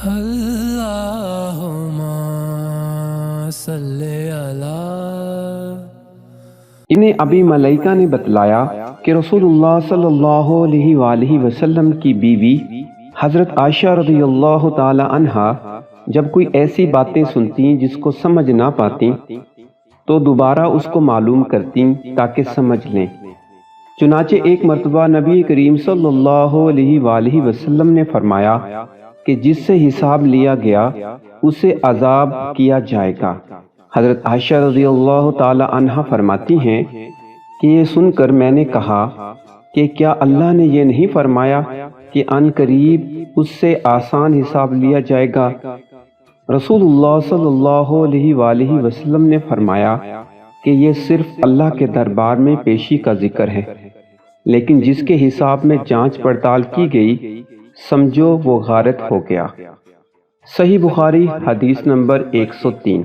اللہم صلی علی۔ انہیں ابی ملیکہ نے بتلایا کہ رسول اللہ صلی اللہ علیہ وآلہ وسلم کی بیوی حضرت عائشہ رضی اللہ تعالی عنہا جب کوئی ایسی باتیں سنتی جس کو سمجھ نہ پاتی تو دوبارہ اس کو معلوم کرتی تاکہ سمجھ لیں۔ چنانچہ ایک مرتبہ نبی کریم صلی اللہ علیہ وآلہ وسلم نے فرمایا کہ جس سے حساب لیا گیا اسے عذاب کیا جائے گا۔ حضرت عائشہ رضی اللہ تعالی عنہا فرماتی ہیں کہ یہ سن کر میں نے کہا کہ کیا اللہ نے یہ نہیں فرمایا کہ عن قریب اس سے آسان حساب لیا جائے گا؟ رسول اللہ صلی اللہ علیہ وآلہ وسلم نے فرمایا کہ یہ صرف اللہ کے دربار میں پیشی کا ذکر ہے، لیکن جس کے حساب میں جانچ پڑتال کی گئی سمجھو وہ غارت ہو گیا۔ صحیح بخاری حدیث نمبر 103۔